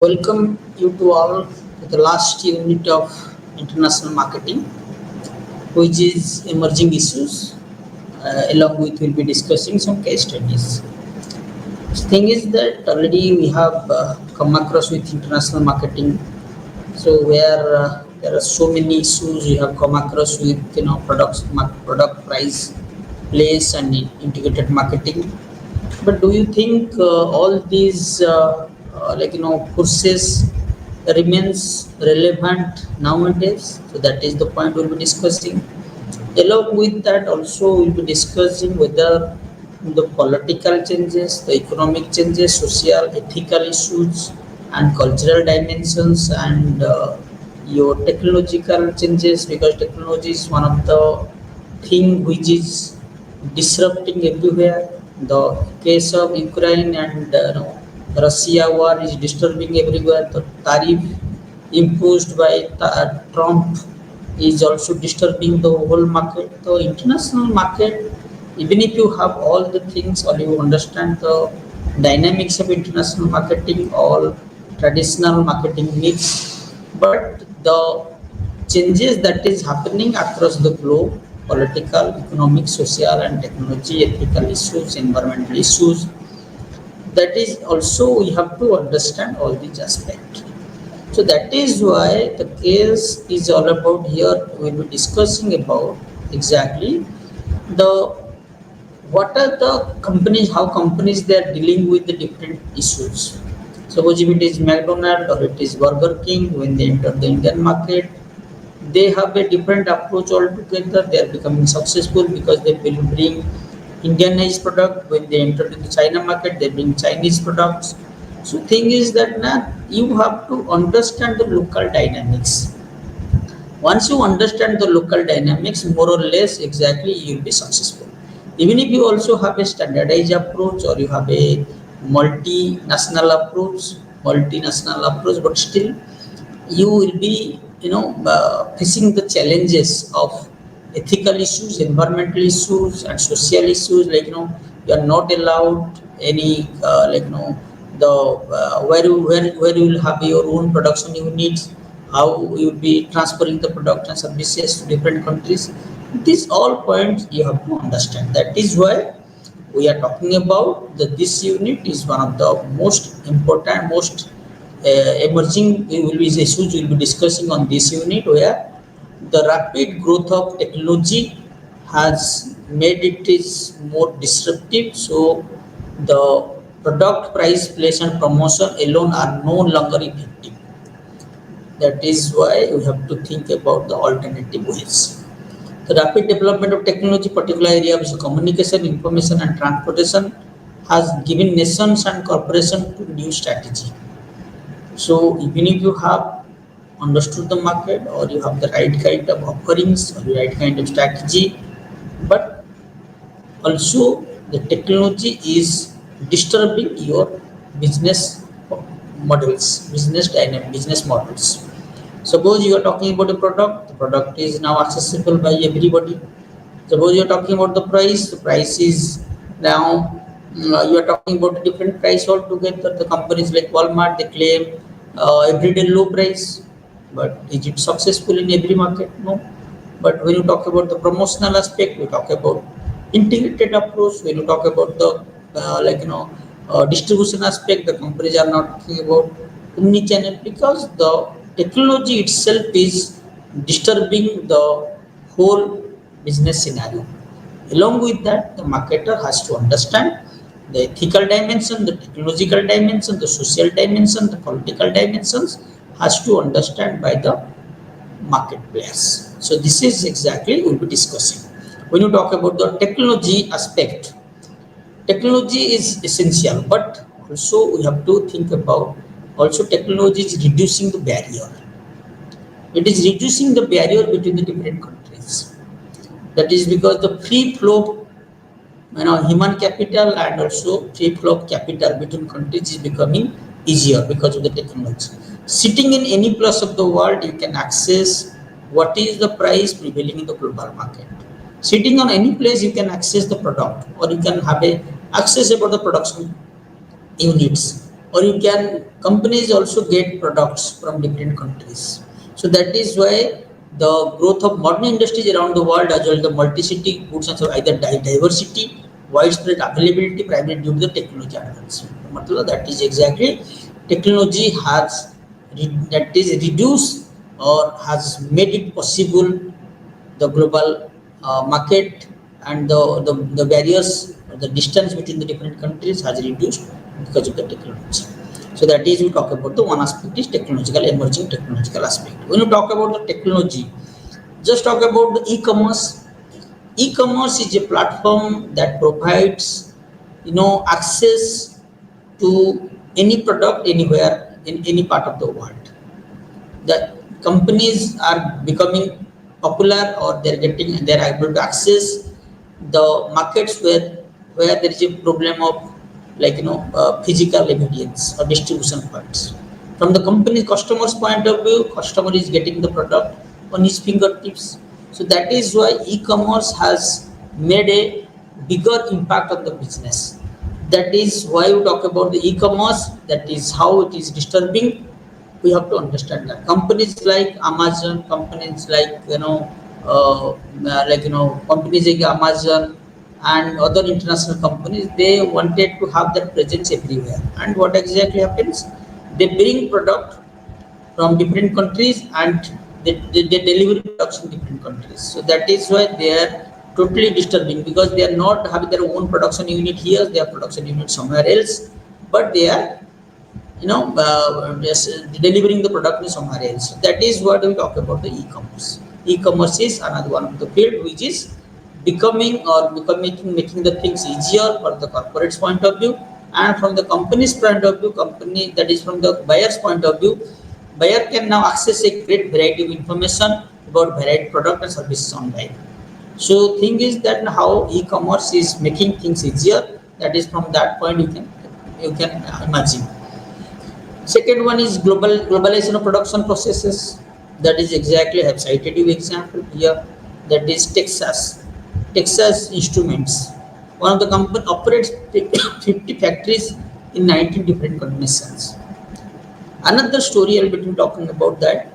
Welcome you to all to the last unit of international marketing, which is emerging issues. Along with, we'll be discussing some case studies. The thing is that already we have come across with international marketing. So where there are so many issues we have come across with, product price, place, and integrated marketing. But do you think all these courses remains relevant nowadays? So that is the point we'll be discussing. Along with that, also we'll be discussing whether the political changes, the economic changes, social, ethical issues, and cultural dimensions, and your technological changes, because technology is one of the thing which is disrupting everywhere. The case of Ukraine and Russia war is disturbing everywhere. The tariff imposed by Trump is also disturbing the whole market. The international market, even if you have all the things or you understand the dynamics of international marketing, all traditional marketing mix, but the changes that is happening across the globe, political, economic, social, and technology, ethical issues, environmental issues, that is also we have to understand all these aspects. So that is why the case is all about here. We'll be discussing about exactly the what are the companies, how companies they are dealing with the different issues. Suppose if it is McDonald's or it is Burger King, when they enter the Indian market, they have a different approach altogether. They are becoming successful because they will bring Indianized product. When they enter into China market, they bring Chinese products. So thing is that now you have to understand the local dynamics. Once you understand the local dynamics, more or less exactly, you will be successful. Even if you also have a standardized approach or you have a multinational approach, but still you will be facing the challenges of ethical issues, environmental issues, and social issues. You are not allowed any the where you will have your own production units, how you will be transferring the product and services to different countries. These all points you have to understand. That is why we are talking about this unit is one of the most important, most emerging will be issues we'll be discussing on this unit, where the rapid growth of technology has made it is more disruptive. So the product price, place, and promotion alone are no longer effective. That is why we have to think about the alternative ways. The rapid development of technology, particular area of communication, information, and transportation, has given nations and corporations to new strategy. So even if you have understood the market or you have the right kind of offerings or the right kind of strategy, but also the technology is disturbing your business models, business dynamic, business models. Suppose you are talking about a product, the product is now accessible by everybody. Suppose you are talking about the price is now you are talking about a different price altogether. The companies like Walmart, they claim everyday low price, but is it successful in every market? No. But when you talk about the promotional aspect, we talk about integrated approach. When you talk about the distribution aspect, the companies are not talking about omni-channel, because the technology itself is disturbing the whole business scenario. Along with that, the marketer has to understand the ethical dimension, the technological dimension, the social dimension, the political dimensions, has to understand by the marketplace. So this is exactly we'll be discussing. When you talk about the technology aspect, technology is essential, but also we have to think about also technology is reducing the barrier. It is reducing the barrier between the different countries. That is because the free flow, human capital and also free flow of capital between countries is becoming easier because of the technology. Sitting in any place of the world, you can access what is the price prevailing in the global market. Sitting on any place, you can access the product, or you can have a access about the production units. or you can companies also get products from different countries. So that is why the growth of modern industries around the world, as well as the multi-city goods and so either diversity, widespread availability, primarily due to the technology advancement. मतलब that is exactly technology has that is reduced or has made it possible the global market, and the barriers, the distance between the different countries has reduced because of the technology. So that is we talk about the one aspect is technological, emerging technological aspect. When you talk about the technology, just talk about the e-commerce. E-commerce is a platform that provides access to any product anywhere in any part of the world. The companies are becoming popular, or they're able to access the markets where there is a problem of physical evidence or distribution points. From the company customer's point of view, customer is getting the product on his fingertips. So that is why e-commerce has made a bigger impact on the business. That is why we talk about the e-commerce. That is how it is disturbing. We have to understand that companies like Amazon, companies like companies like Amazon and other international companies, they wanted to have their presence everywhere. And what exactly happens? They bring product from different countries, and they deliver products in different countries. So that is why they are totally disturbing, because they are not having their own production unit here, they have production unit somewhere else, but they are just delivering the product somewhere else. That is what we talk about the e-commerce. E-commerce is another one of the field which is making the things easier for the corporate's point of view, and from the company's point of view, company that is from the buyer's point of view, buyer can now access a great variety of information about varied product and services online. So thing is that how e-commerce is making things easier. That is from that point you can imagine. Second one is globalization of production processes. That is exactly I have cited you example here. That is Texas Instruments. One of the company operates 50 factories in 19 different nations. Another story I'll be talking about that.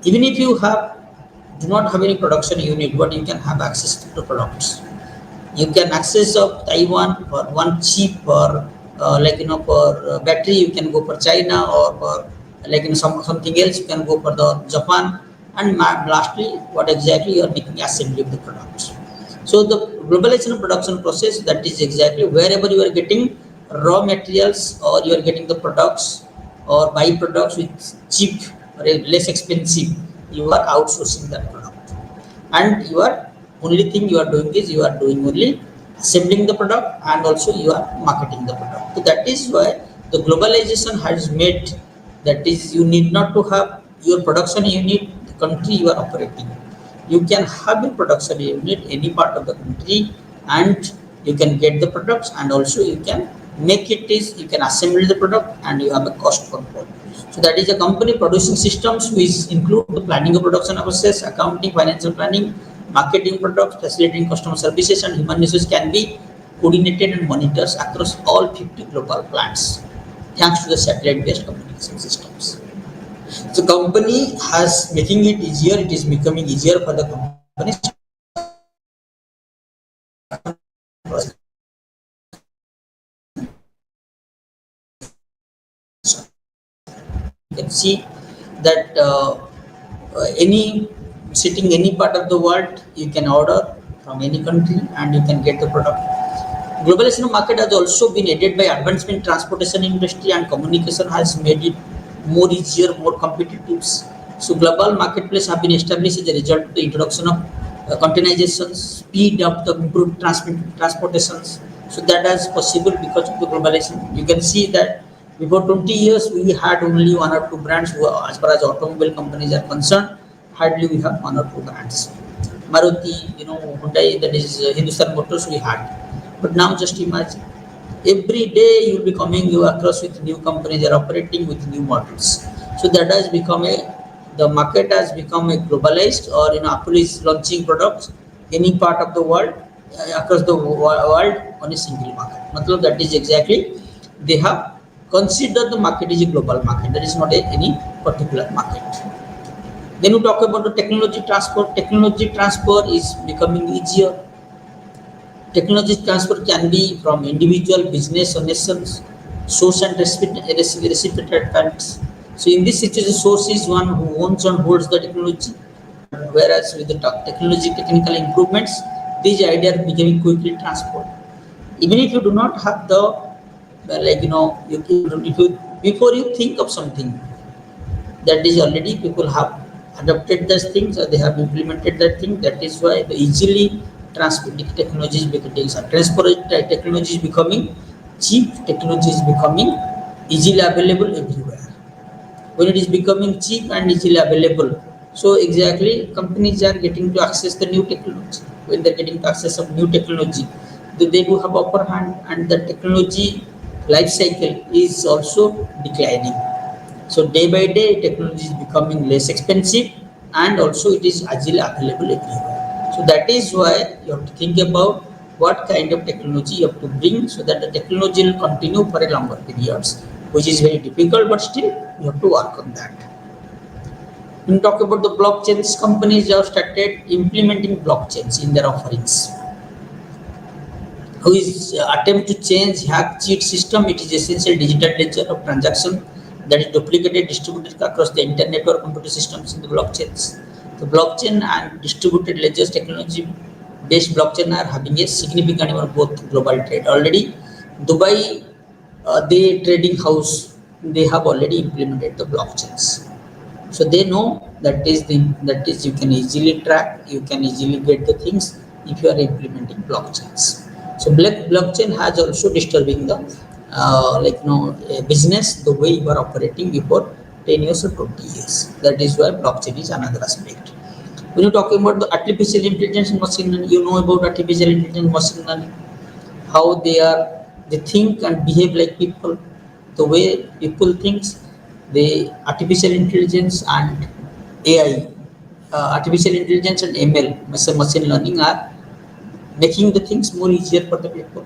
Even if you do not have any production unit, but you can have access to the products. You can access of Taiwan for one chip, or for battery you can go for China, or for something else you can go for the Japan. And lastly, what exactly you are making assembly of the products. So the globalization of production process, that is exactly wherever you are getting raw materials, or you are getting the products or byproducts with cheap or less expensive, you are outsourcing that product, and you are only thing you are doing is you are doing only assembling the product, and also you are marketing the product. So that is why the globalization has made, that is you need not to have your production unit the country you are operating. You can have a production unit any part of the country, and you can get the products, and also you can make it is you can assemble the product, and you have a cost control. So that is a company producing systems which include the planning of production process, accounting, financial planning, marketing products, facilitating customer services, and human resources can be coordinated and monitored across all 50 global plants, thanks to the satellite-based communication systems. So company has making it easier. It is becoming easier for the companies. You can see that any sitting any part of the world, you can order from any country and you can get the product. Globalization of market has also been aided by advancement in transportation industry, and communication has made it more easier, more competitive. So global marketplace have been established as a result of the introduction of containerization, speed of the improved transportations. So that is possible because of the globalization. You can see that before 20 years we had only one or two brands who, as far as automobile companies are concerned, hardly we have one or two brands. Maruti, Hyundai, that is Hindustan Motors we had. But now just imagine, every day you'll be coming you across with new companies are operating with new models. So that has become the market has become a globalized, or Apple is launching products any part of the world, across the world on a single market. Matlab that is exactly they have Consider the market is a global market. There is not any particular market. Then we talk about the technology transfer. Technology transfer is becoming easier. Technology transfer can be from individual, business, or nations, source and recipient countries. So in this situation, source is one who owns and holds the technology, whereas with the technology technical improvements, these ideas are becoming quickly transferred. Even if you do not have the if you before you think of something, that is already people have adopted those things or they have implemented that thing. That is why the easily transmitting technology is becoming transparent. Technology is becoming cheap. Technology is becoming easily available everywhere. When it is becoming cheap and easily available, so exactly companies are getting to access the new technology. When they're getting to access of new technology, they do have upper hand, and the technology life cycle is also declining. So day by day, technology is becoming less expensive, and also it is easily available everywhere. So that is why you have to think about what kind of technology you have to bring so that the technology will continue for a longer periods, which is very difficult, but still you have to work on that. When you talk about the blockchains, companies have started implementing blockchains in their offerings. Who is attempt to change hack cheat system? It is essential digital ledger of transaction that is duplicated, distributed across the internet or computer systems in the blockchains. The blockchain and distributed ledgers technology based blockchain are having a significant amount of both global trade. Already, Dubai, the trading house, they have already implemented the blockchains. So they know that is you can easily track, you can easily get the things if you are implementing blockchains. So blockchain has also disturbing the business the way you are operating before 10 years or 20 years. That is why blockchain is another aspect. When you're talking about the artificial intelligence and machine learning, you know about artificial intelligence machine learning, how they think and behave like people, the way people thinks. The artificial intelligence and AI, artificial intelligence and ML, machine learning, are making the things more easier for the people.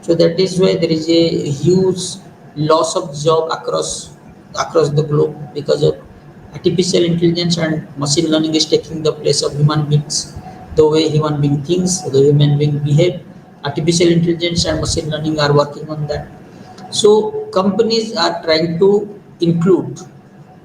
So that is why there is a huge loss of job across the globe because of artificial intelligence and machine learning is taking the place of human beings. The way human being thinks, the human being behave, artificial intelligence and machine learning are working on that. So companies are trying to include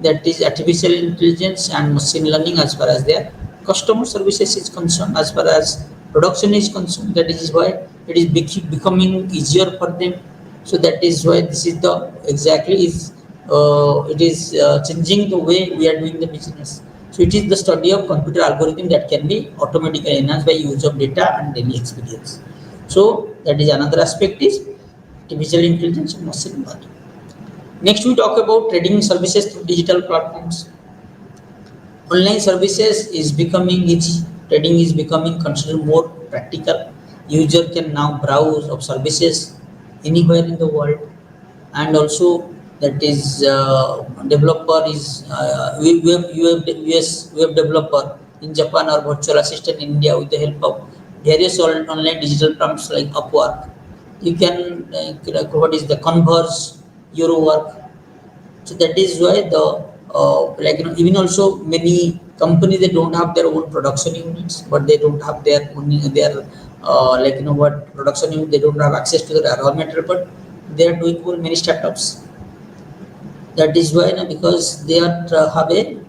that is artificial intelligence and machine learning as far as their customer services is concerned, as far as production is concerned. That is why it is becoming easier for them. So that is why this is the exactly is it is changing the way we are doing the business. So it is the study of computer algorithm that can be automatically enhanced by use of data and daily experience. So that is another aspect is artificial intelligence and machine learning. Next, we talk about trading services through digital platforms. Online services is becoming easy. Trading is becoming considered more practical. User can now browse of services anywhere in the world, and also that is developer is web developer in Japan or virtual assistant in India with the help of various online digital platforms like Upwork. You can what is the Converse, Euro work. So that is why the even also many companies, they don't have their own production units, but they don't have their what production unit, they don't have access to the raw material, but they are doing for many startups. That is why because they are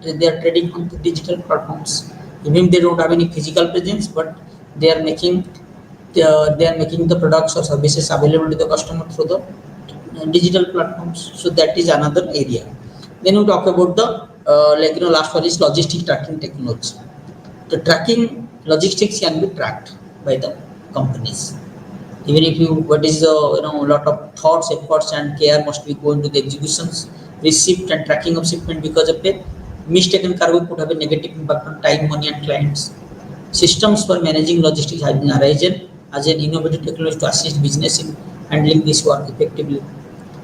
they are trading on the digital platforms. Even they don't have any physical presence, but they are making they are making the products or services available to the customer through the digital platforms. So that is another area. Then we talk about the last one is logistic tracking technology. The tracking logistics can be tracked by the companies. Even if you what is the a lot of thoughts, efforts, and care must be going to the executions, receipt, and tracking of shipment. Because of a mistaken cargo could have a negative impact on time, money, and clients. Systems for managing logistics have been arisen as an innovative technology to assist business in handling this work effectively.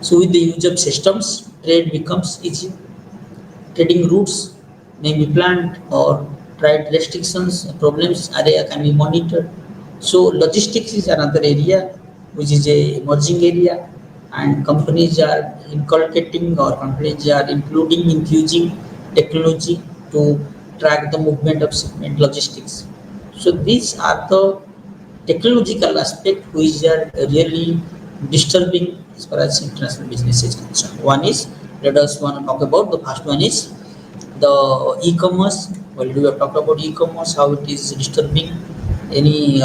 So with the use of systems, trade becomes easy. Trading routes may be planned or trade restrictions, problems area can be monitored. So logistics is another area which is a emerging area, and companies are inculcating or companies are infusing technology to track the movement of shipment logistics. So these are the technological aspect which are really disturbing as far as international business is concerned. One is, let us want to talk about the first one is the e-commerce. Well, we have talked about e-commerce, how it is disturbing any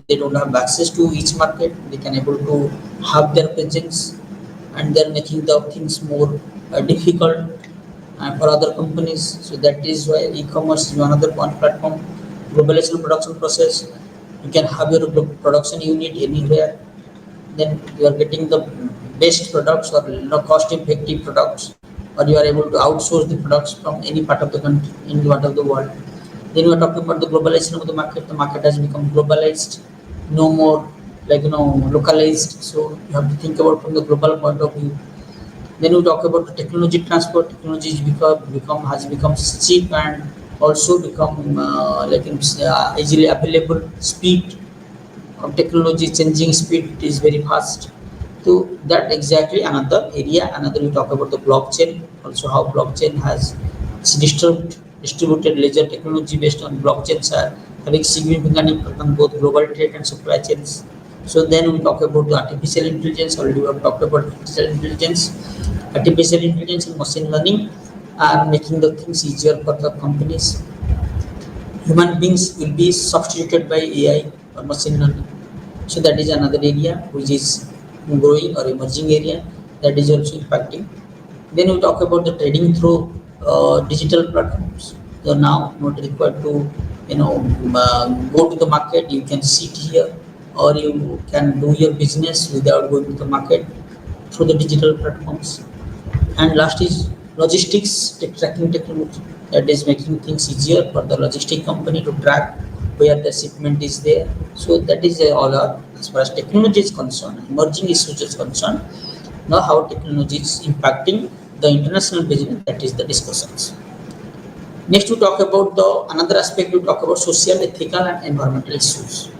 they don't have access to each market. They can able to have their presence, and they're making the things more difficult for other companies. So that is why e-commerce is one platform. Globalization production process. You can have your production unit anywhere. Then you are getting the best products or cost-effective products, or you are able to outsource the products from any part of the country, any part of the world. Then we are talking about the globalization of the market. The market has become globalized, no more localized. So you have to think about from the global point of view. Then we talk about the technology transfer. Technology has become cheap and also become easily available. Speed of technology changing speed is very fast. So that exactly another area. Another we talk about the blockchain. Also how blockchain has distributed ledger technology based on blockchains are having significant impact on both global trade and supply chains. So then we talk about the artificial intelligence. Already we have talked about artificial intelligence. Artificial intelligence and machine learning are making the things easier for the companies. Human beings will be substituted by AI or machine learning. So that is another area which is growing or emerging area that is also impacting. Then we talk about the trading through digital platforms. So now not required to go to the market. You can sit here, or you can do your business without going to the market through the digital platforms. And last is logistics tracking technology that is making things easier for the logistic company to track where the shipment is there. So that is all as far as technology is concerned, emerging issues is concerned. Now how technology is impacting the international business, that is the discussions. Next we talk about the another aspect, we talk about social, ethical and environmental issues.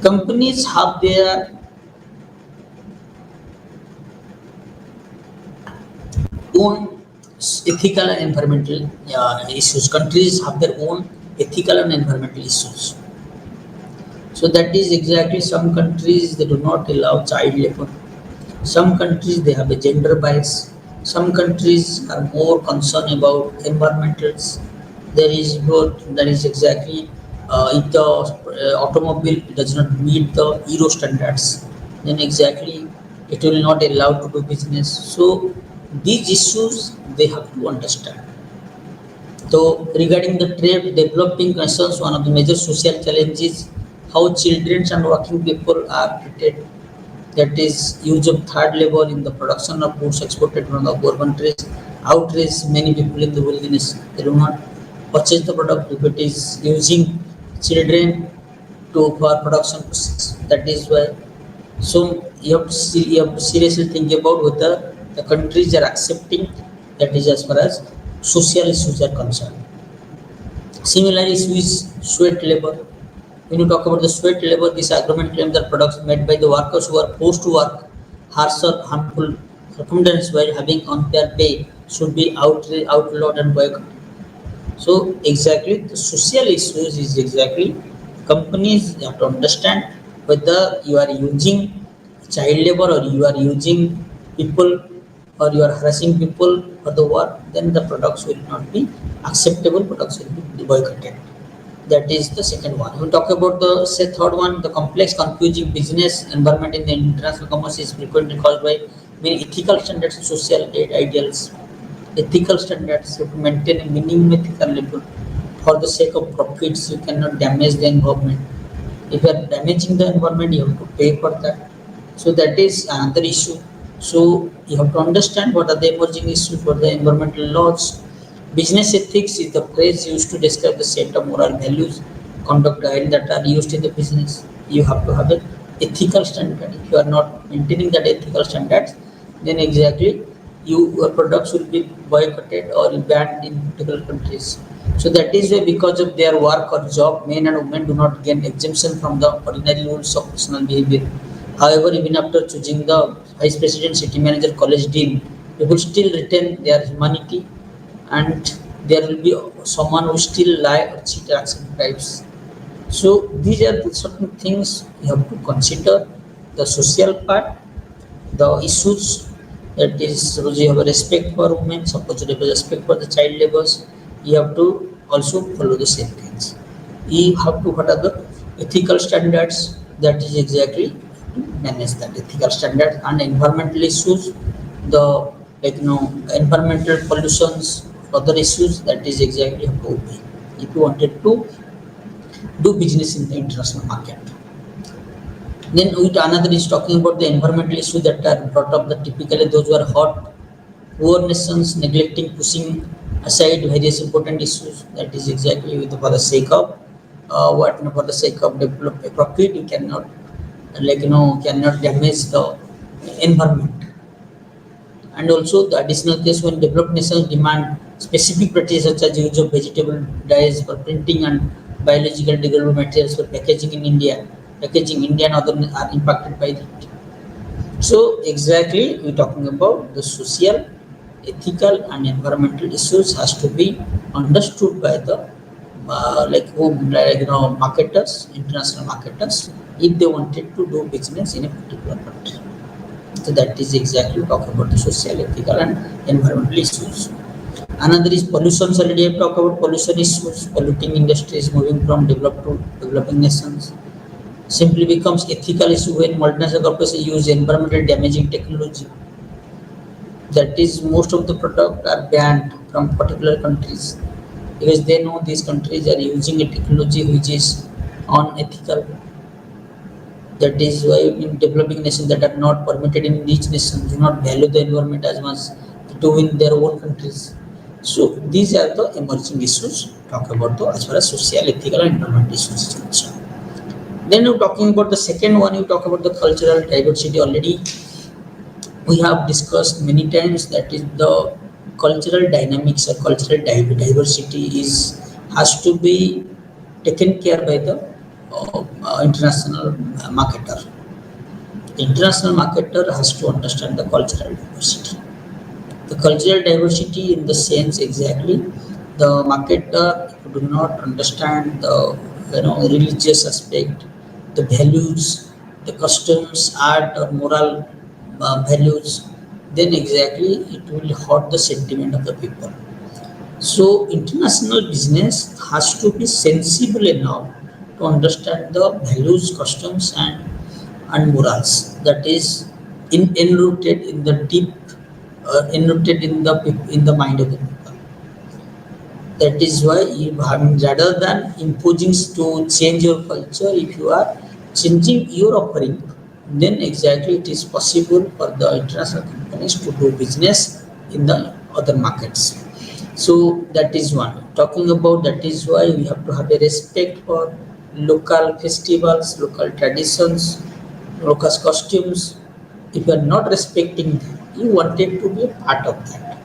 Companies have their own ethical and environmental issues. Countries have their own ethical and environmental issues. So that is exactly, some countries they do not allow child labor. Some countries they have a gender bias. Some countries are more concerned about environmentals. There is both. That is exactly if the automobile does not meet the Euro standards, then exactly it will not allow to do business. So these issues they have to understand. So regarding the trade developing concerns, one of the major social challenges how children and working people are treated. That is use of third labor in the production of goods exported from the poor countries. Outrage many people in the wilderness. They do not purchase the product if it is using children to for production process. That is why. So you have to seriously think about whether the countries are accepting, that is as far as social issues are concerned. Similarly, Swiss sweat labor. When you talk about the sweat labor, this agreement claims that products made by the workers who are forced to work harsher, harmful circumstances while having unfair pay should be outlawed and boycotted. So exactly the social issues is exactly companies have to understand whether you are using child labor or you are using people or you are harassing people for the work, then the products will not be acceptable, products will be boycotted. That is the second one. We talk about the third one, the complex, confusing business environment in the international commerce is frequently caused by many ethical standards and social ideals. Ethical standards, you have to maintain a minimum ethical level. For the sake of profits, you cannot damage the environment. If you are damaging the environment, you have to pay for that. So that is another issue. So you have to understand what are the emerging issues, what are the environmental laws. Business ethics is the phrase used to describe the set of moral values, conduct guidelines that are used in the business. You have to have an ethical standard. If you are not maintaining that ethical standards, then exactly your products will be boycotted or banned in particular countries. So that is why because of their work or job, men and women do not gain exemption from the ordinary rules of personal behavior. However, even after choosing the vice president, city manager, college dean, People still retain their humanity, and there will be someone who still lie or cheat or accept bribes. So these are the certain things you have to consider. The social part, the issues, that is, suppose you have a respect for women, suppose you have a respect for the child laborers, you have to also follow the same things. You have to, what are the ethical standards, that is exactly to manage that ethical standard, and environmental issues, the, like, environmental pollutions, other issues, that is exactly how to obey if you wanted to do business in the international market. Then with another is talking about the environmental issues that are brought up, that typically those who are hot, poor nations neglecting, pushing aside various important issues, that is exactly with, for the sake of what, for the sake of develop a profit, you cannot, like, cannot damage the environment. And also the additional case, when developed nations demand specific practices such as use of vegetable dyes for printing and biological degradable materials for packaging in India, packaging India and other are impacted by it. So exactly we're talking about the social, ethical and environmental issues has to be understood by the marketers, international marketers, if they wanted to do business in a particular country. So that is exactly talk about the social, ethical and environmental issues. Another is pollution. Already I talked about pollution issues. Polluting industries moving from developed to developing nations simply becomes ethical issue when multinational corporations use environmental damaging technology. That is, most of the products are banned from particular countries because they know these countries are using a technology which is unethical. That is why in developing nations that are not permitted in rich nations do not value the environment as much they do in their own countries. So these are the emerging issues. Talk about the as far as social, ethical, and environmental issues is concerned. Then you're talking about the second one. You talk about the cultural diversity. Already we have discussed many times, that is the cultural dynamics or cultural diversity is has to be taken care by the international marketer. International marketer has to understand the cultural diversity. The cultural diversity in the sense exactly, the marketer do not understand the, religious aspect, the values, the customs, art or moral values, then exactly it will hurt the sentiment of the people. So international business has to be sensible enough to understand the values, customs, and morals. That is enrooted in the deep, enrooted in the mind of the people. That is why, if, rather than imposing to change your culture, if you are changing your offering, then exactly it is possible for the international companies to do business in the other markets. So that is one. Talking about, that is why we have to have a respect for local festivals, local traditions, local costumes. If you are not respecting them, you wanted to be a part of that.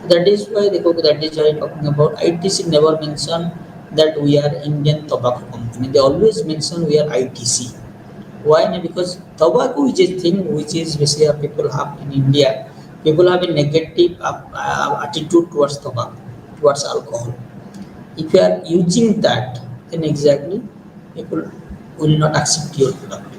That is why that is why talking about ITC never mention that we are Indian tobacco company. They always mention we are ITC. Why? Because tobacco is a thing which is basically people have in India. People have a negative attitude towards tobacco, towards alcohol. If you are using that, then exactly people will not accept your product.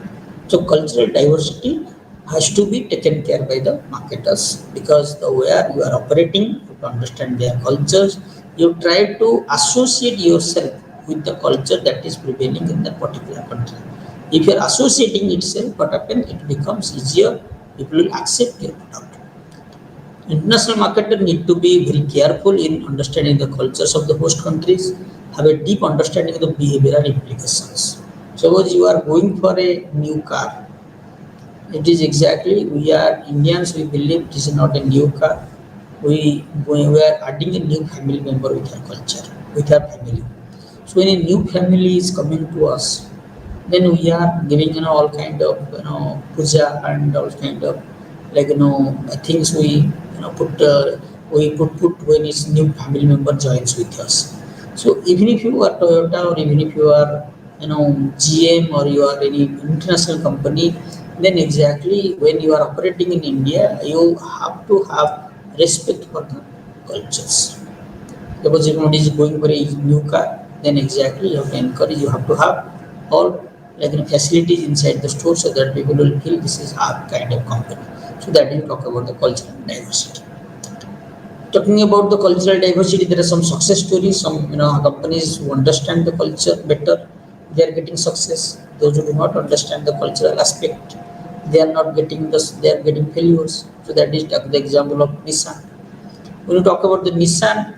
So cultural diversity has to be taken care by the marketers, because the where you are operating, you to understand their cultures, you try to associate yourself with the culture that is prevailing in that particular country. If you are associating itself, what happens? It becomes easier. People will accept your product. International marketers need to be very careful in understanding the cultures of the host countries, have a deep understanding of the behavioral implications. Suppose you are going for a new car, it is exactly, we are Indians, we believe it is not a new car. We are adding a new family member with our culture, with our family. So when a new family is coming to us, then we are giving all kind of puja and all kind of things we put when his new family member joins with us. So even if you are Toyota, or even if you are GM, or you are any international company, then exactly when you are operating in India, you have to have respect for the cultures. Suppose if somebody is going for a new car, then exactly you have to encourage, you have to have all facilities inside the store so that people will feel this is our kind of company. So that you talk about the cultural diversity. Talking about the cultural diversity, there are some success stories. Some companies who understand the culture better, they are getting success. Those who do not understand the cultural aspect, they are not getting this. They are getting failures. So that is the example of Nissan. When you talk about the Nissan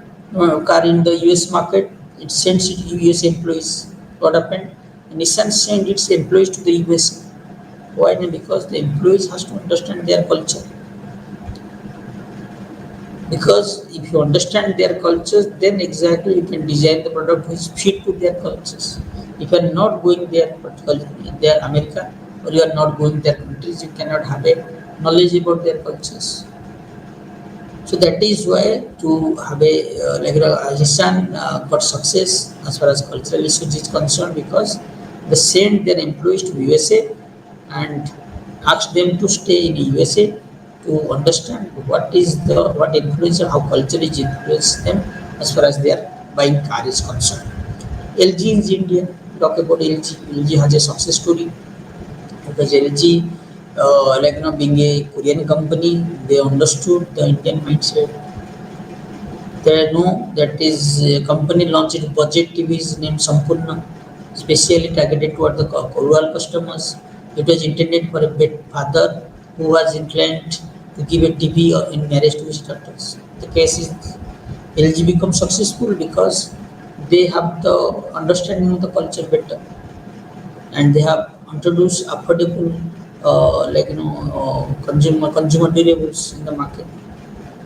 car in the US market, it sends it to US employees. What happened? Nissan sent its employees to the US. Why? Because the employees has to understand their culture. Because if you understand their cultures, then exactly you can design the product which fit to their cultures. If you are not going there, particularly their America, or you are not going their countries, you cannot have a knowledge about their cultures. So that is why to have a Nissan got success as far as cultural issues is concerned, because they send their employees to USA and ask them to stay in USA to understand what influence or how culture is influenced them as far as their buying car is concerned. LG in India, talk about LG. LG has a success story because LG, being a Korean company, they understood the Indian mindset. They know that is a company launched budget TVs named Sampurna, specially targeted toward the rural customers. It was intended for a father who was inclined to give a TV in marriage to his daughters. The case is LG becomes successful because they have the understanding of the culture better, and they have introduced affordable consumer durables in the market.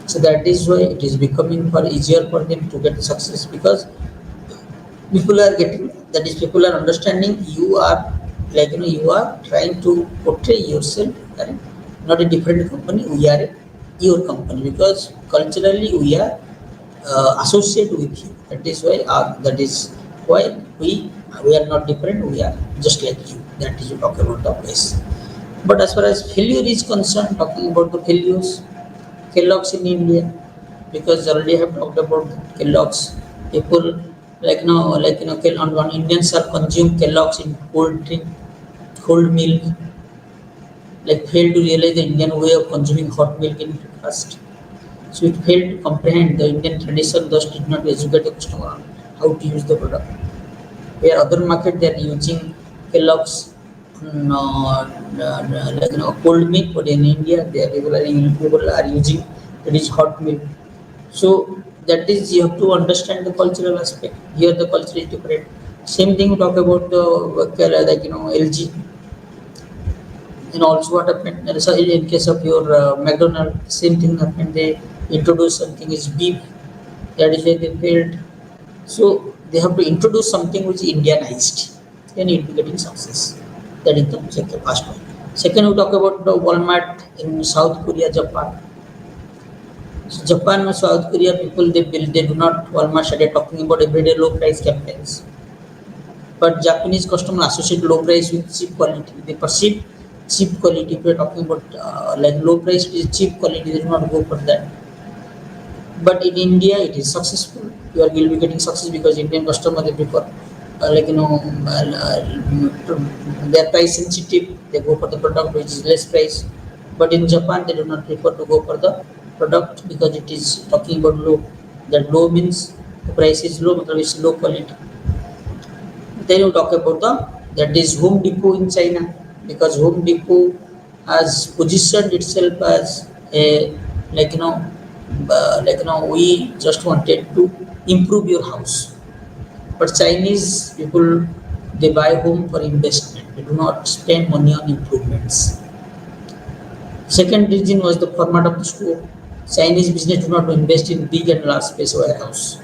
So that is why it is becoming for easier for them to get success, because people are getting, that is people are understanding you are you are trying to portray yourself, correct? Not a different company, we are your company, because culturally we are associated with you. That is why we are not different, we are just like you. That is, you talk about the place. But as far as failure is concerned, talking about the failures, Kellogg's in India, because already I have talked about Kellogg's. People on Indians are consume Kellogg's in cold drink, cold milk, like fail to realize the Indian way of consuming hot milk in breakfast. So it failed to comprehend the Indian tradition, thus did not educate the customer on how to use the product. Where other market they are using Kellogg's cold milk, but in India they are people are using it is hot milk. So that is, you have to understand the cultural aspect. Here the culture is different. Same thing we talk about the LG. And also what happened, so in case of your McDonald, same thing happened. They introduced something is beef. That is why they failed. So they have to introduce something which is Indianized. Then it will be getting success. That is the first one. Second, we talk about the Walmart in South Korea, Japan. So Japan or South Korea people, they do not, Walmart started talking about everyday low price campaigns. But Japanese customer associate low price with cheap quality. They perceive cheap quality. If we are talking about low price is cheap quality, they do not go for that. But in India, it is successful. Will be getting success because Indian customer they prefer they are price sensitive. They go for the product which is less price. But in Japan, they do not prefer to go for the product because it is talking about low. That low means the price is low, but it's low quality. Then you talk about the, that is Home Depot in China, because Home Depot has positioned itself as a we just wanted to improve your house. But Chinese people, they buy home for investment. They do not spend money on improvements. Second reason was the format of the store. Chinese business do not invest in big and large space warehouse.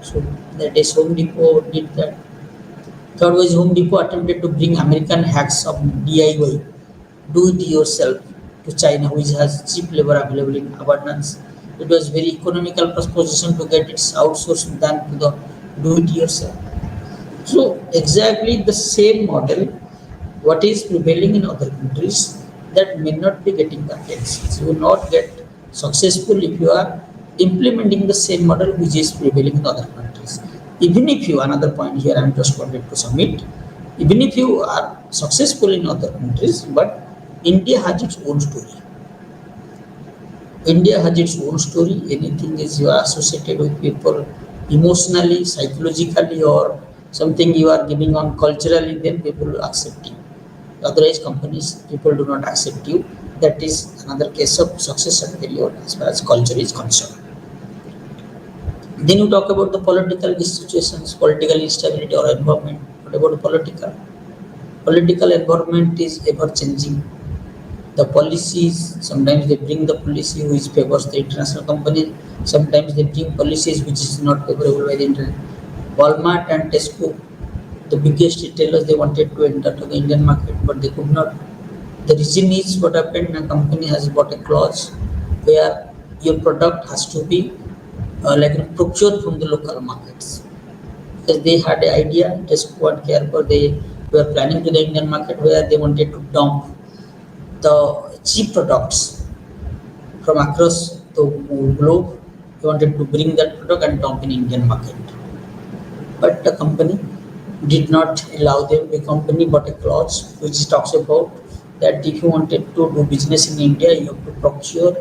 So that is Home Depot did that. Third was Home Depot attempted to bring American hacks of DIY, do it yourself, to China, which has cheap labor available in abundance. It was very economical proposition to get its outsourced than to the do it yourself. So exactly the same model, what is prevailing in other countries, that may not be getting the attention. So you will not get successful if you are implementing the same model which is prevailing in other countries. Even if you, another point here I'm just wanted to submit, even if you are successful in other countries, but India has its own story. India has its own story. Anything is you are associated with people emotionally, psychologically, or something you are giving on culturally, then people will accept you. Otherwise, companies, people do not accept you. That is another case of success and failure as far as culture is concerned. Then you talk about the political situations, political instability or environment. What about the political? Political environment is ever changing. The policies, sometimes they bring the policy which favors the international company, sometimes they bring policies which is not favorable by the international. Walmart and Tesco, the biggest retailers, they wanted to enter to the Indian market, but they could not. The reason is what happened, a company has got a clause where your product has to be procured from the local markets. Because they had an idea, Tesco and Carrefour, they were planning to the Indian market where they wanted to dump the cheap products from across the globe. They wanted to bring that product and dump in Indian market. But the company did not allow them. The company bought a clause which talks about that if you wanted to do business in India, you have to procure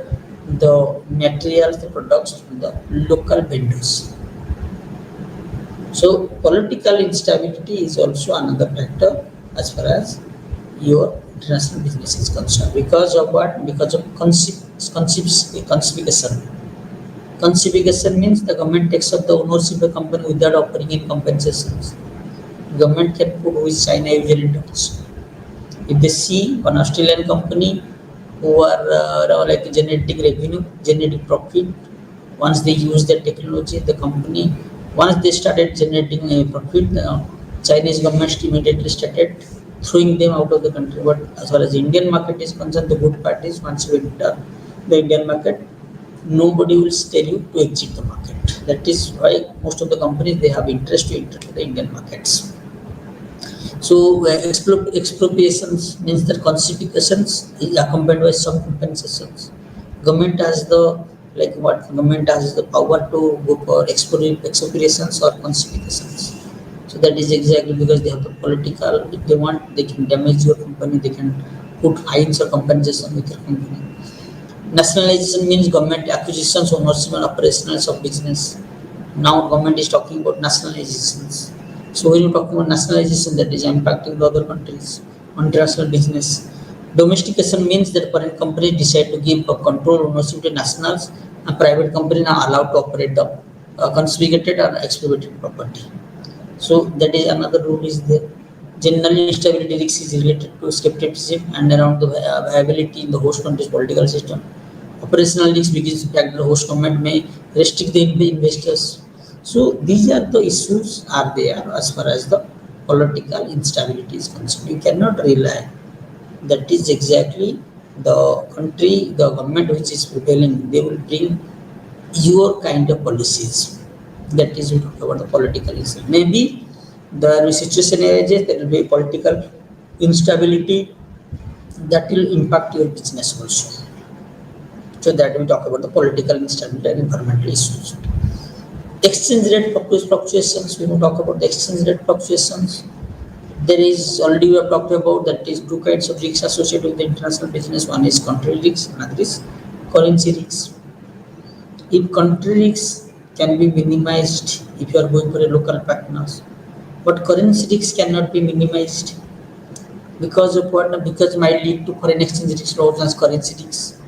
the materials, the products from the local vendors. So political instability is also another factor as far as your international business is concerned. Because of what? Because of conspicuation. Conspicuation means the government takes up the ownership of the company without offering any compensations. Government can put who is China usually does. If they see an Australian company who are generating revenue, generating profit, once they use their technology, the company, once they started generating a profit, the Chinese government immediately started throwing them out of the country. But as far as the Indian market is concerned, the good part is once you enter the Indian market, nobody will tell you to exit the market. That is why most of the companies, they have interest to enter the Indian markets. So expropriations means that confiscations is accompanied by some compensations. Government has the government has the power to go for expropriations or confiscations. So that is exactly because they have the political. If they want, they can damage your company. They can put fines or compensation with your company. Nationalization means government acquisitions, ownership and operations of business. Now government is talking about nationalizations. So when you talk about nationalization, that is impacting the other countries on international business. Domestication means that foreign companies decide to give control ownership to nationals, and private companies are allowed to operate the confiscated or exploited property. So that is another rule is there. Generally, instability risk is related to skepticism and around the viability in the host country's political system. Operational risks because the fact the host government may restrict the investors. So these are the issues are there as far as the political instability is concerned. You cannot rely. That is exactly the country, the government which is prevailing. They will bring your kind of policies. That is we talk about the political issue. Maybe the situation arises, there will be political instability that will impact your business also. So that we talk about the political instability and environmental issues. Exchange rate fluctuations, we will talk about the exchange rate fluctuations. There is already we have talked about that is two kinds of risks associated with the international business. One is country risks, another is currency risks. If country risks can be minimized if you are going for a local partners, but currency risks cannot be minimized because of what? Because might lead to foreign exchange risks rather than currency risks.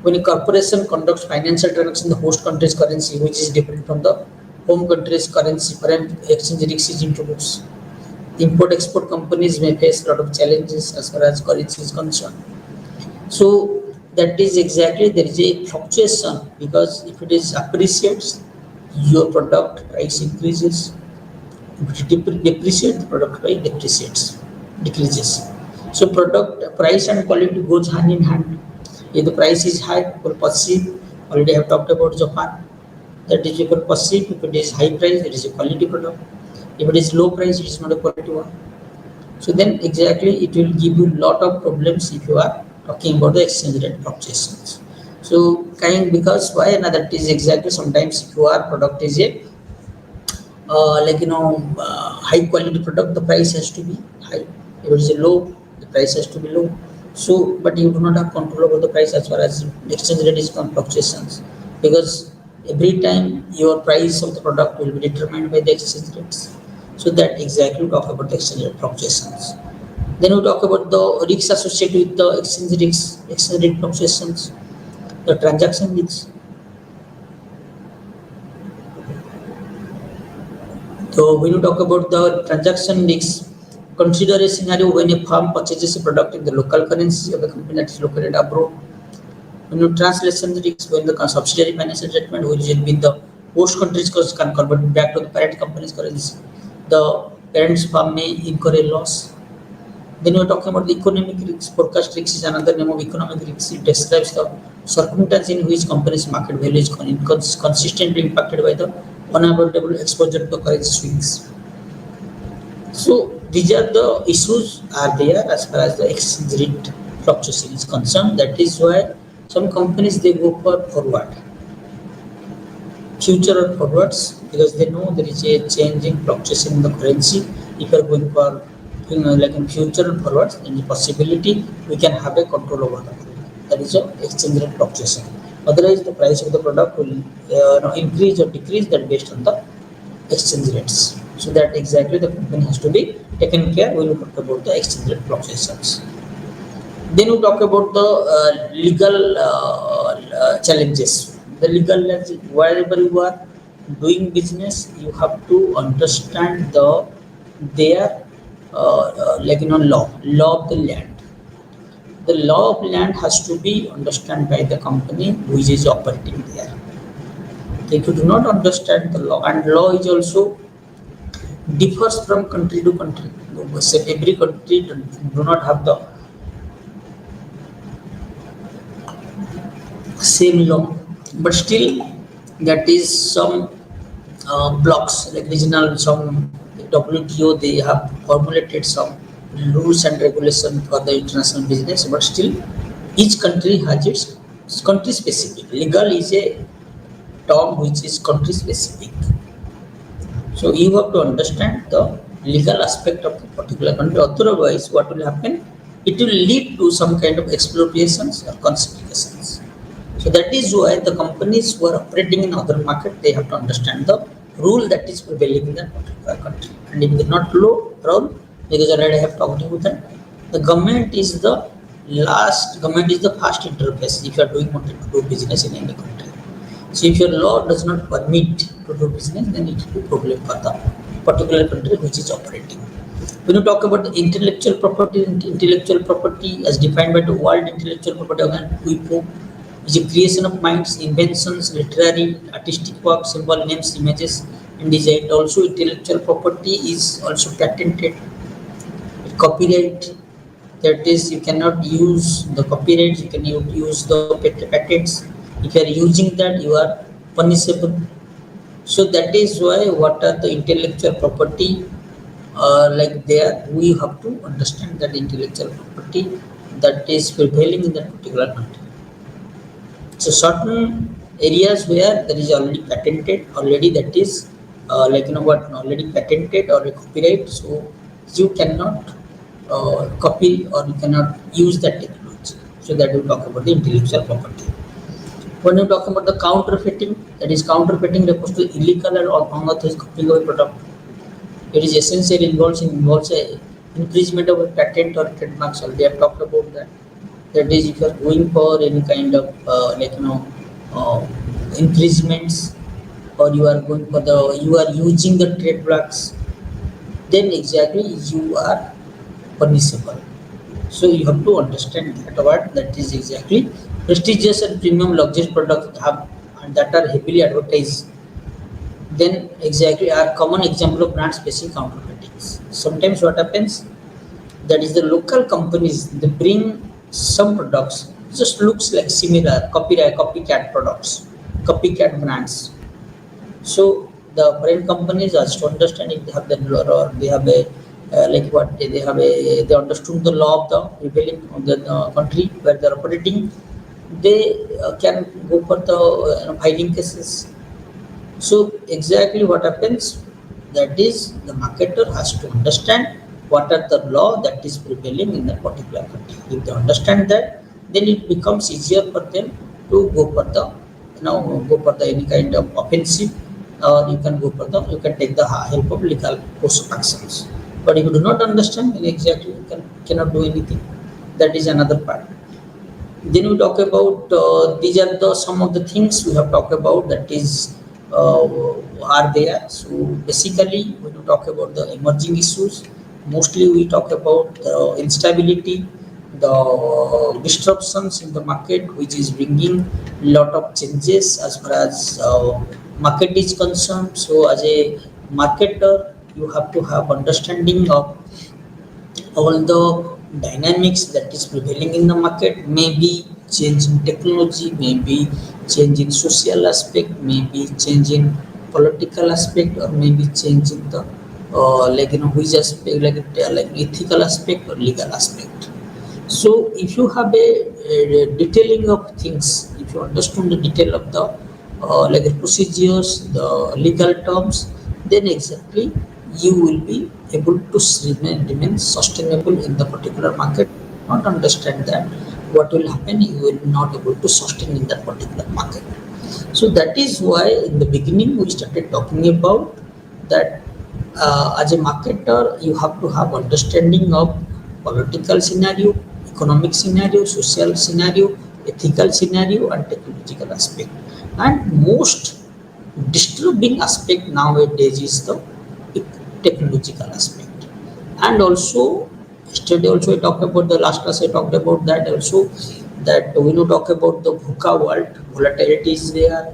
When a corporation conducts financial transactions in the host country's currency, which is different from the home country's currency, foreign exchange risk is introduced. Import-export companies may face a lot of challenges as far as currency is concerned. So that is exactly there is a fluctuation because if it is appreciates, your product price increases. If it depreciates, the product price decreases. So product price and quality goes hand in hand. If the price is high, people perceive. Already I have talked about Japan. That is people perceive. If it is high price, it is a quality product. If it is low price, it is not a quality one. So then exactly it will give you lot of problems if you are talking about the exchange rate fluctuations. So kind because why? And that is exactly sometimes if your product is a high quality product, the price has to be high. If it is a low, the price has to be low. So but you do not have control over the price as far as exchange rate is fluctuations, because every time your price of the product will be determined by the exchange rates. So that exactly we talk about the exchange rate fluctuations. Then we talk about the risks associated with the exchange rate fluctuations, the transaction risks. So when you talk about the transaction risks, consider a scenario when a firm purchases a product in the local currency of a company that is located abroad. When you translation risks, when the subsidiary financial statement which will be the host country's cost can convert back to the parent company's currency, the parent's firm may incur a loss. Then we're talking about the economic risks. Forecast risks is another name of economic risks. It describes the circumstance in which company's market value is consistently impacted by the unavoidable exposure to currency swings. So these are the issues are there as far as the exchange rate fluctuation is concerned. That is why some companies they go for forward, future or forwards, because they know there is a changing fluctuation in the currency. If you are going for like in future and forwards, there is a possibility we can have a control over the currency. That is a exchange rate fluctuation. Otherwise, the price of the product will increase or decrease that based on the exchange rates. So that exactly the company has to be taken care when we talk about the exchange rate fluctuations. Then we talk about the legal challenges. The legal wherever you are doing business, you have to understand their law of the land. The law of land has to be understood by the company which is operating there. If you do not understand the law, and law is also differs from country to country. So every country do not have the same law, but still that is some blocks like regional, some WTO they have formulated some rules and regulation for the international business, but still each country has its country specific. Legal is a term which is country specific. So you have to understand the legal aspect of the particular country. Otherwise, what will happen? It will lead to some kind of expropriations or confiscations. So that is why the companies who are operating in other market, they have to understand the rule that is prevailing in that particular country. And if they not law rule, because already I have talked about that, the government is the first interface if you are doing wanted to do business in any country. So if your law does not permit to do business, then it will be problem for the particular country which is operating. When you talk about the intellectual property as defined by the World Intellectual Property Organization (WIPO), is a creation of minds, inventions, literary, artistic works, symbol names, images, and design. Also, intellectual property is also patented. Copyright, that is, you cannot use the copyright. You can use the patents. If you are using that, you are punishable. So that is why what are the intellectual property like there, we have to understand that intellectual property that is prevailing in that particular country. So certain areas where there is already patented, already that is already patented or a copyright. So you cannot copy or you cannot use that technology. So that we talk about the intellectual property. When you talk about the counterfeiting, that is counterfeiting refers to illegal or unauthorized copying of a product. It is essentially involves a infringement of a patent or trademarks. Already I have talked about that. That is, if you are going for any kind of uh, infringements, or you are going for you are using the trademarks, then exactly you are punishable. So you have to understand that what that is exactly. Prestigious and premium luxury products have that are heavily advertised, then exactly are common example of brand facing counterfeiting. Sometimes what happens, that is the local companies they bring some products just looks like similar copycat products, copycat brands. So the brand companies has to understand if they have the law or they have a they understood the law of the prevailing of the country where they are operating. they can go for the filing cases. So exactly what happens, that is the marketer has to understand what are the law that is prevailing in that particular country. If they understand that, then it becomes easier for them to go for the go for the any kind of offensive, or you can go for the you can take the help of legal course of actions. But if you do not understand, then exactly you cannot do anything. That is another part. Then we talk about these are the some of the things we have talked about that is are there. So basically, when we talk about the emerging issues, mostly we talk about the instability, the disruptions in the market, which is bringing lot of changes as far as market is concerned. So as a marketer, you have to have understanding of all the dynamics that is prevailing in the market, maybe change in technology, maybe change in social aspect, maybe change in political aspect, or maybe change in the which aspect, like ethical aspect or legal aspect. So if you have a detailing of things, if you understand the detail of the like the procedures, the legal terms, then exactly you will be able to remain sustainable in the particular market. Not understand that what will happen, you will not able to sustain in that particular market. So that is why in the beginning we started talking about that as a marketer you have to have understanding of political scenario, economic scenario, social scenario, ethical scenario, and technological aspect. And most disturbing aspect nowadays is the technological aspect. And also yesterday also I talked about the last class I talked about that also, that when you talk about the VUCA world, volatility is there,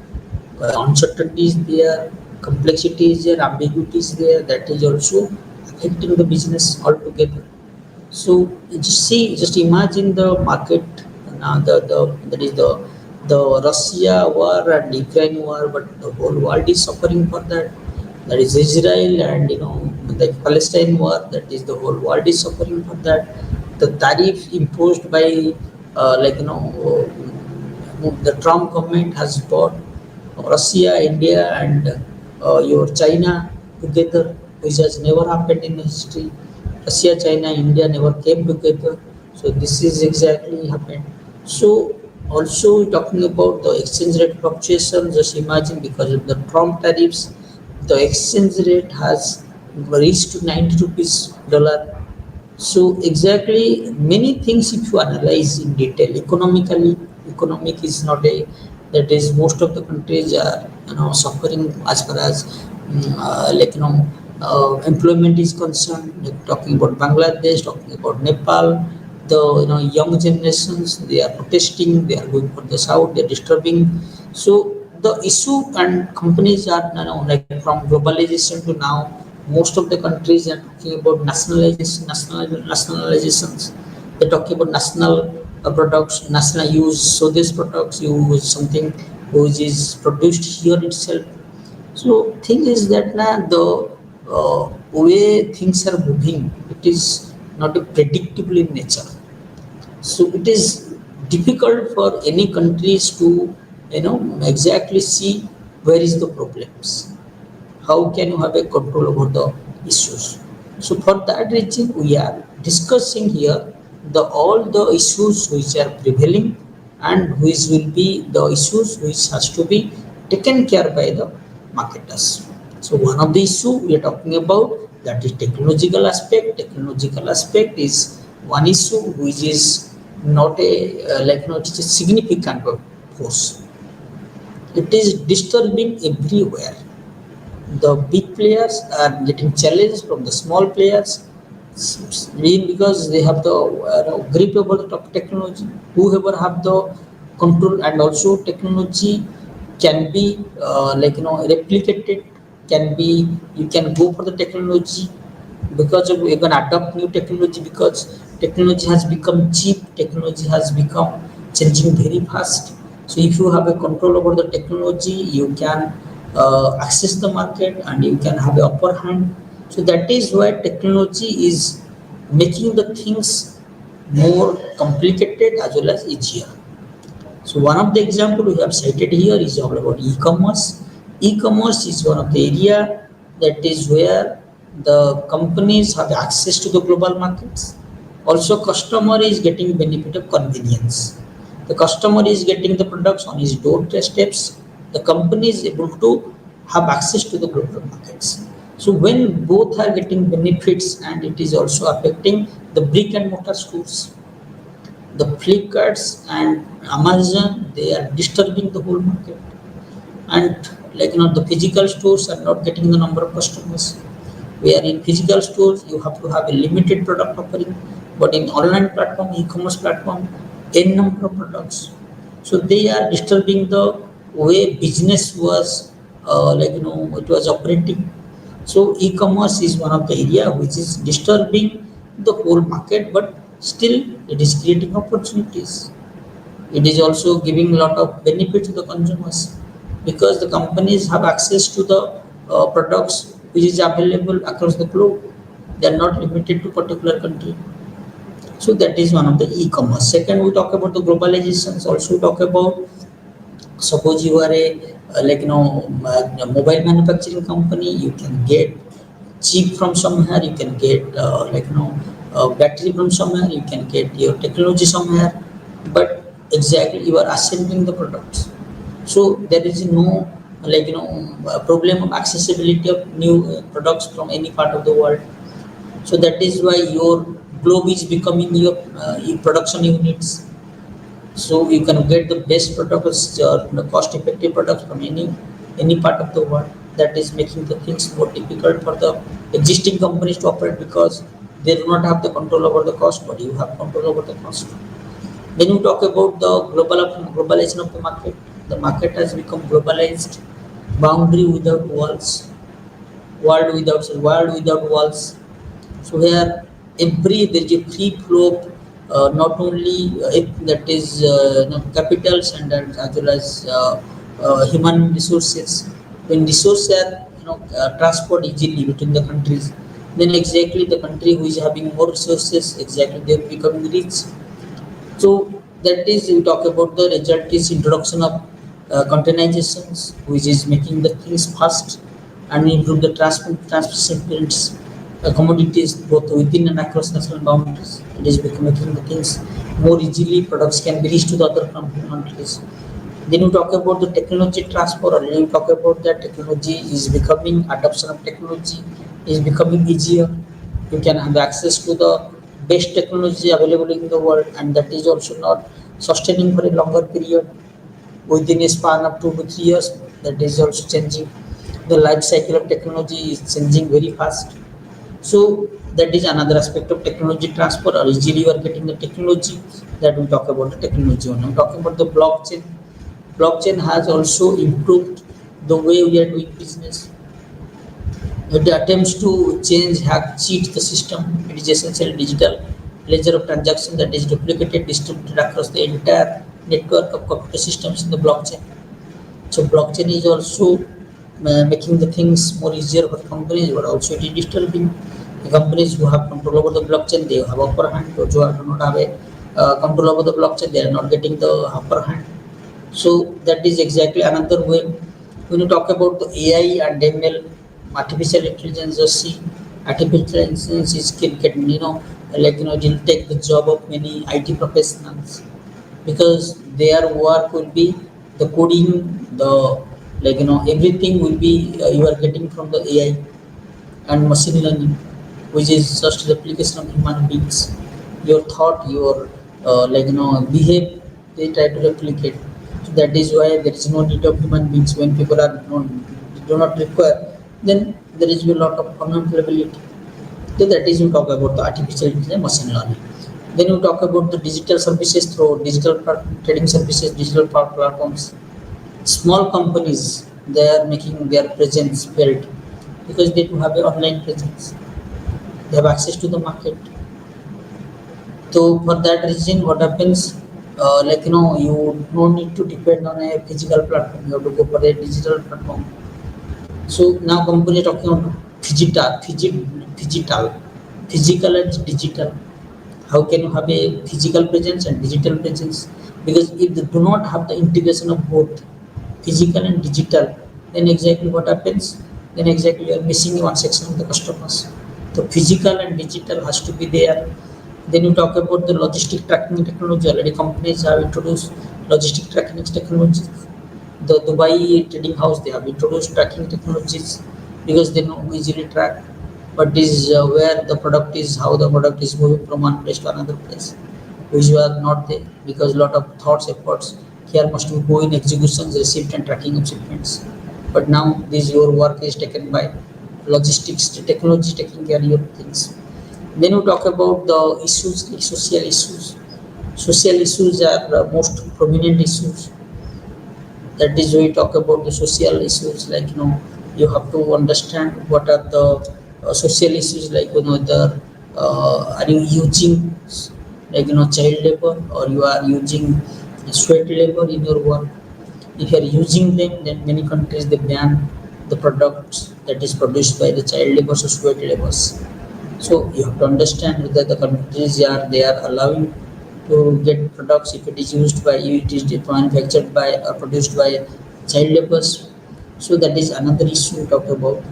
uncertainty is there, complexity is there, ambiguity is there, that is also affecting the business altogether. So just see, just imagine the market. Now the that is the Russia war and Ukraine war, but the whole world is suffering for that. That is Israel and the Palestine war. That is the whole world is suffering for that. The tariff imposed by the Trump government has brought Russia, India, and your China together, which has never happened in history. Russia, China, India never came together. So this is exactly happened. So also talking about the exchange rate fluctuation, just imagine because of the Trump tariffs, the exchange rate has reached to 90 rupees dollar. So exactly many things if you analyze in detail economically, economic is not a, that is most of the countries are suffering as far as employment is concerned. Like talking about Bangladesh, talking about Nepal, the young generations they are protesting, they are going for the south, they are disturbing. So the issue and companies are like from globalization to now most of the countries are talking about nationalizations. They're talking about national products, national use. So these products use something which is produced here itself. So thing is that now the way things are moving, it is not a predictable in nature. So it is difficult for any countries to exactly see where is the problems, how can you have a control over the issues. So for that reason we are discussing here the all the issues which are prevailing and which will be the issues which has to be taken care by the marketers. So one of the issue we are talking about, that is technological aspect. Technological aspect is one issue which is not a it is a significant force. It is disturbing everywhere. The big players are getting challenged from the small players, being because they have the grip over the top technology. Whoever have the control, and also technology can be replicated. Can be, you can go for the technology because of you can adopt new technology because technology has become cheap. Technology has become changing very fast. So if you have a control over the technology, you can access the market and you can have the upper hand. So that is why technology is making the things more complicated as well as easier. So one of the example we have cited here is all about e-commerce. E-commerce is one of the area that is where the companies have access to the global markets. Also, customer is getting benefit of convenience. The customer is getting the products on his doorsteps. The company is able to have access to the global markets. So when both are getting benefits and it is also affecting the brick and mortar stores, the Flipkarts and Amazon, they are disturbing the whole market. And the physical stores are not getting the number of customers. Where in physical stores you have to have a limited product offering, but in online platform, e-commerce platform, n number of products. So they are disturbing the way business was it was operating. So e-commerce is one of the area which is disturbing the whole market, but still it is creating opportunities. It is also giving a lot of benefit to the consumers because the companies have access to the products which is available across the globe. They are not limited to particular country. So that is one of the e-commerce. Second, we talk about the globalizations. Also, we talk about suppose you are a mobile manufacturing company. You can get cheap from somewhere. You can get battery from somewhere. You can get your technology somewhere, but exactly you are assembling the products. So there is no problem of accessibility of new products from any part of the world. So that is why your globe is becoming your production units. So you can get the best products or the cost effective products from any part of the world. That is making the things more difficult for the existing companies to operate because they do not have the control over the cost, but you have control over the cost. When you talk about the globalization of the market, the market has become globalized, boundary without walls, world without walls. So here, every there is a free flow, not only that is capitals and as well as human resources. When resources are transport easily between the countries, then exactly the country who is having more resources, exactly they are becoming rich. So that is we talk about the result is introduction of containerizations, which is making the things fast and improve the transparency commodities both within and across national boundaries. It is making the things more easily. Products can be reached to the other countries. Then you talk about the technology transfer, or you talk about that technology is becoming adoption of technology is becoming easier. You can have access to the best technology available in the world, and that is also not sustaining for a longer period within a span of 2 to 3 years. That is also changing. The life cycle of technology is changing very fast. So that is another aspect of technology transfer, or easily you are getting the technology that we talk about the technology. When I'm talking about the blockchain, blockchain has also improved the way we are doing business. It attempts to change, hack, cheat the system. It is essentially digital ledger of transaction that is duplicated, distributed across the entire network of computer systems in the blockchain. So blockchain is also making the things more easier for companies, but also it is disturbing the companies who have control over the blockchain. They have upper hand. Those who do not have a control over the blockchain, they are not getting the upper hand. So that is exactly another way. When you talk about the AI and ML, artificial intelligence, just see artificial intelligence is can it will take the job of many IT professionals because their work will be the coding, the everything will be you are getting from the AI and machine learning, which is just the application of human beings. Your thought, your behave, they try to replicate. So that is why there is no need of human beings when people are do not require. Then there is a lot of unemployability. So that is we talk about the artificial intelligence, machine learning. Then we talk about the digital services through digital trading services, digital platforms. Small companies they are making their presence felt because they do have an online presence. They have access to the market. So for that reason, what happens? You don't need to depend on a physical platform. You have to go for a digital platform. So now company talking about digital, digital, physical and digital. How can you have a physical presence and digital presence? Because if they do not have the integration of both physical and digital, then exactly what happens? Then exactly you are missing one section of the customers. The physical and digital has to be there. Then you talk about the logistic tracking technology. Already companies have introduced logistic tracking technology. The Dubai trading house, they have introduced tracking technologies because they know easily track what is where the product is, how the product is moving from one place to another place, which were not there because lot of thoughts, efforts here must be go in executions, receipt and tracking of shipments. But now this your work is taken by logistics technology taking care of your things. Then you talk about the issues like social issues. Social issues are the most prominent issues. That is we talk about the social issues like you have to understand what are the social issues like the are you using child labor or you are using sweat labor in your work. If you are using them, then many countries they ban the products that is produced by the child labor or sweat labors. So you have to understand whether the countries are they are allowing to get products if it is used by it is manufactured by or produced by child laborers. So that is another issue to talk about.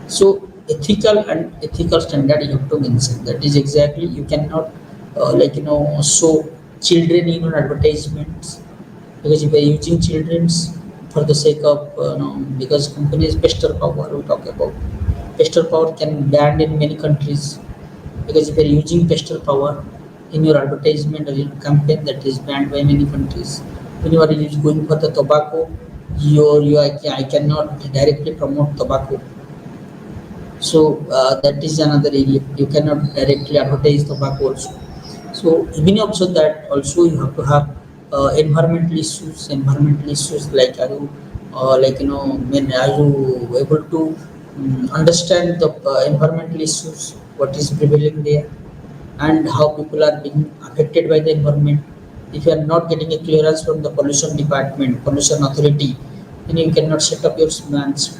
So ethical standard you have to mention. That is exactly you cannot show children in your advertisements because if you are using children's for the sake of because companies pestle power we talk about. Pestle power can be banned in many countries because if you are using pestle power in your advertisement or in campaign, that is banned by many countries. When you are going for the tobacco, I cannot directly promote tobacco. So that is another area. You cannot directly advertise tobacco also. So even also that also you have to have environmental issues. Environmental issues like are you when are you able to understand the environmental issues? What is prevailing there? And how people are being affected by the environment. If you are not getting a clearance from the pollution department, pollution authority, then you cannot set up your plants.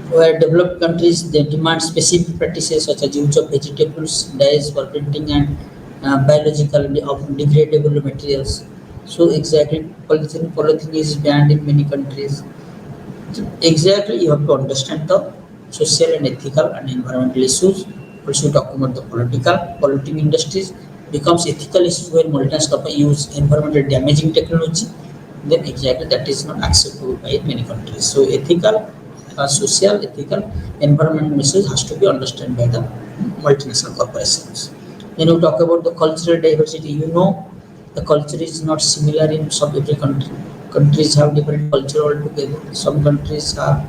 Where developed countries they demand specific practices such as use of vegetables, dyes for printing, and biologically of degradable materials. So exactly, polythene is banned in many countries. Exactly, you have to understand the social and ethical and environmental issues. Also, talk about the political. Polluting industries becomes ethical issues when multinational companies use environmental damaging technology. Then exactly that is not acceptable by many countries. So ethical, social, ethical, environmental issues has to be understood by the multinational corporations. Then we talk about the cultural diversity. The culture is not similar in some every country. Countries have different culture altogether. Some countries have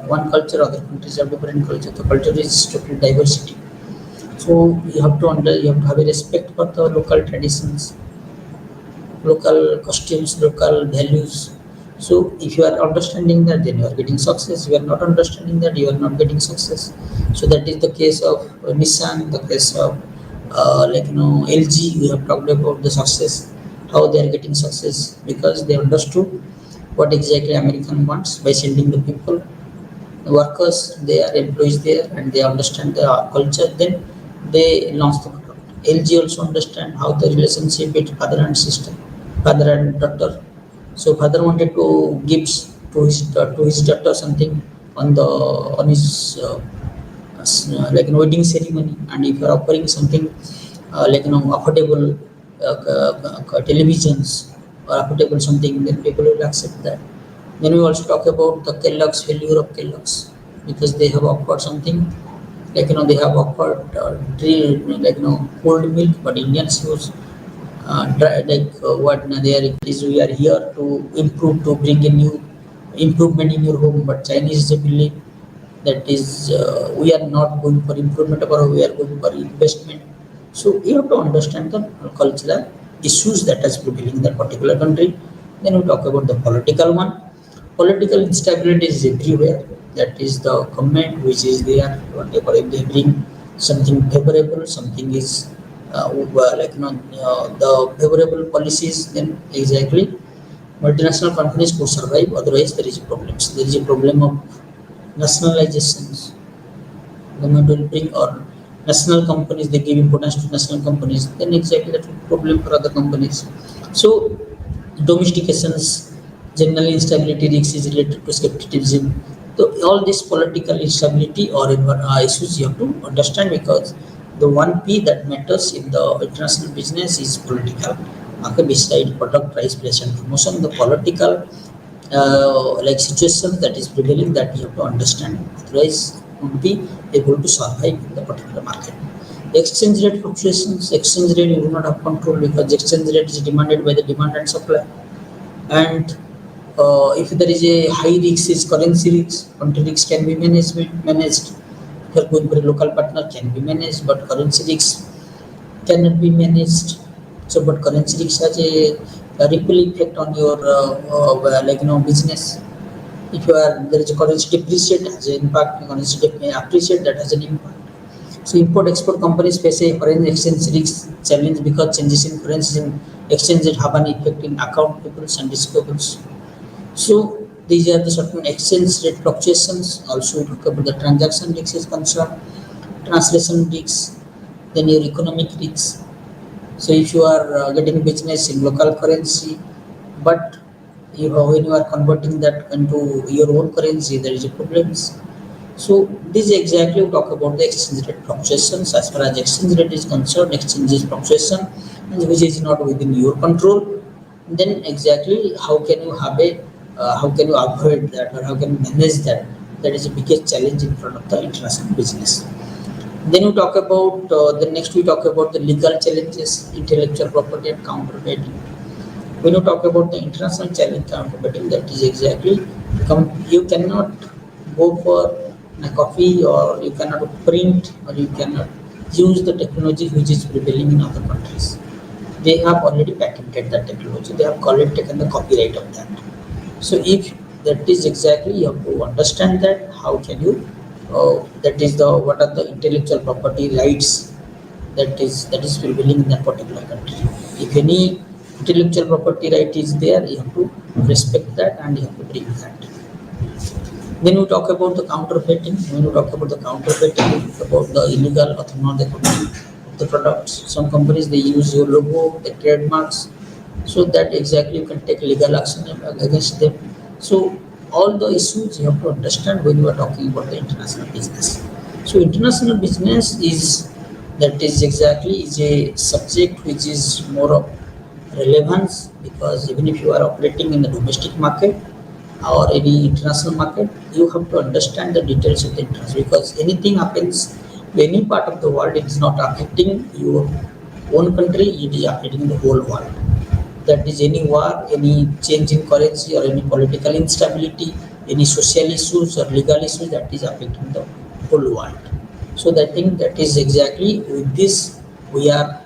one culture, other countries have different culture. The culture is total diversity. So you have to have a respect for the local traditions, local costumes, local values. So if you are understanding that, then you are getting success. If you are not understanding that, you are not getting success. So that is the case of Nissan, the case of LG. We have talked about the success, how they are getting success because they understood what exactly American wants by sending the people, the workers, they are employees there, and they understand the culture. Then they launch the product. LG also understand how the relationship between father and sister, father and daughter. So father wanted to give to his daughter something on the on his like an wedding ceremony, and if you are offering something affordable televisions or affordable something, then people will accept that. Then we also talk about the Kellogg's failure of Kellogg's because they have offered something they have offered cold milk, but Indians use what they are is we are here to improve to bring a new improvement in your home, but Chinese they believe that is we are not going for improvement or we are going for investment. So you have to understand the cultural issues that is prevailing in that particular country. Then we talk about the political one. Political instability is everywhere. That is the comment which is there. Whatever if they bring something favorable, something is the favorable policies, then exactly multinational companies could survive. Otherwise, there is problems. There is a problem of nationalizations. Government will bring or national companies, they give importance to national companies, then exactly that will be problem for other companies. So domestications, general instability risks is related to skepticism. So all this political instability or issues you have to understand, because the one P that matters in the international business is political. Okay, beside product price, place and promotion, the political like situation that is prevailing, that you have to understand. Otherwise, you won't be able to survive in the particular market. Exchange rate fluctuations, exchange rate you do not have control, because exchange rate is demanded by the demand and supply. And if there is a high risk is currency risk, country risk can be managed. If you are going for a local partner, can be managed, but currency risk cannot be managed. So, but currency risk has a ripple effect on your business. If you are there is a currency depreciate, has an impact. Currency appreciate, that has an impact. So import export companies face a foreign exchange risk challenge, because changes in currency and exchange rate have an effect in account payables and receivables. So these are the certain exchange rate fluctuations. Also we talk about the transaction risk is concerned, translation risk, then your economic risk. So if you are getting business in local currency, but when you are converting that into your own currency, there is a problems. So this is exactly we talk about the exchange rate fluctuations. As far as exchange rate is concerned, exchange is fluctuation, and which is not within your control. Then exactly how can you have a how can you avoid that, or how can you manage that? That is the biggest challenge in front of the international business. Then we talk about the next we talk about the legal challenges, intellectual property and counterfeiting. When you talk about the international challenge counterfeiting, that is exactly you cannot go for a copy, or you cannot print, or you cannot use the technology which is prevailing in other countries. They have already patented that technology. They have already taken the copyright of that. So if that is exactly, you have to understand that how can you that is the what are the intellectual property rights that is prevailing in that particular country. If any intellectual property right is there, you have to respect that and you have to bring that. Then we talk about the counterfeiting. When we talk about the counterfeiting, we talk about the illegal or not the copy of the products. Some companies they use your logo, the trademarks, so that exactly you can take legal action against them. So all the issues you have to understand when you are talking about the international business. So international business is that is exactly is a subject which is more of relevance, because even if you are operating in the domestic market or any international market, you have to understand the details of the international, because anything happens to any part of the world, it is not affecting your own country, it is affecting the whole world. That is any war, any change in currency, or any political instability, any social issues or legal issues, that is affecting the whole world. So I think that is exactly with this we are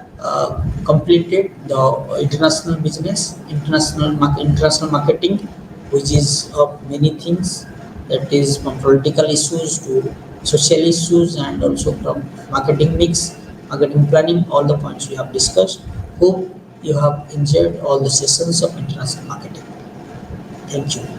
completed the international business, international marketing, which is of many things. That is from political issues to social issues, and also from marketing mix, marketing planning, all the points we have discussed. Hope you have enjoyed all the sessions of international marketing. Thank you.